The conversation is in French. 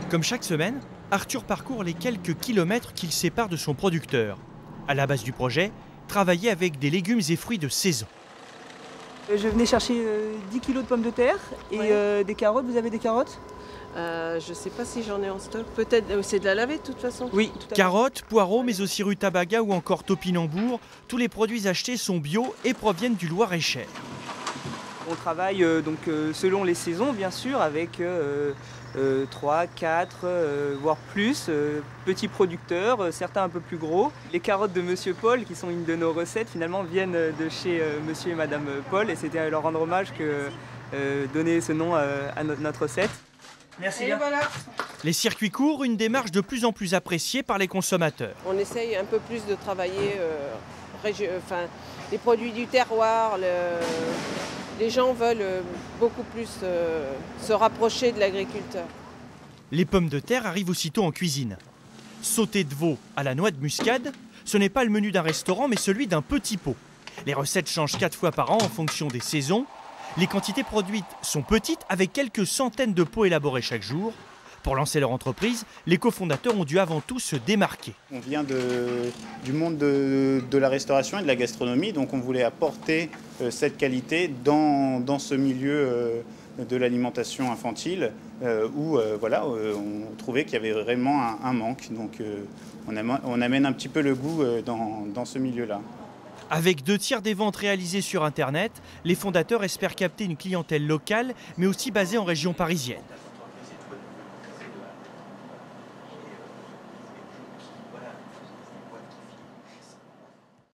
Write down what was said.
Comme chaque semaine, Arthur parcourt les quelques kilomètres qu'il sépare de son producteur. À la base du projet, travailler avec des légumes et fruits de saison. Je venais chercher 10 kilos de pommes de terre et des carottes. Vous avez des carottes? Je ne sais pas si j'en ai en stock. Peut-être, c'est de la lavée de toute façon. Oui, tout à fait. Carottes, poireaux, mais aussi rutabaga ou encore topinambour, tous les produits achetés sont bio et proviennent du Loir-et-Cher. On travaille selon les saisons, bien sûr, avec 3, 4, voire plus, petits producteurs, certains un peu plus gros. Les carottes de Monsieur Paul, qui sont une de nos recettes, finalement viennent de chez Monsieur et Madame Paul, et c'était à leur rendre hommage que donner ce nom à notre recette. Merci Et bien. voilà. Les circuits courts, une démarche de plus en plus appréciée par les consommateurs. On essaye un peu plus de travailler les produits du terroir. Les gens veulent beaucoup plus se rapprocher de l'agriculteur. Les pommes de terre arrivent aussitôt en cuisine. Sauté de veau à la noix de muscade, ce n'est pas le menu d'un restaurant mais celui d'un petit pot. Les recettes changent 4 fois par an en fonction des saisons. Les quantités produites sont petites avec quelques centaines de pots élaborés chaque jour. Pour lancer leur entreprise, les cofondateurs ont dû avant tout se démarquer. On vient du monde de la restauration et de la gastronomie, donc on voulait apporter cette qualité dans ce milieu de l'alimentation infantile où on trouvait qu'il y avait vraiment un manque. Donc on amène un petit peu le goût dans ce milieu-là. Avec 2/3 des ventes réalisées sur Internet, les fondateurs espèrent capter une clientèle locale mais aussi basée en région parisienne.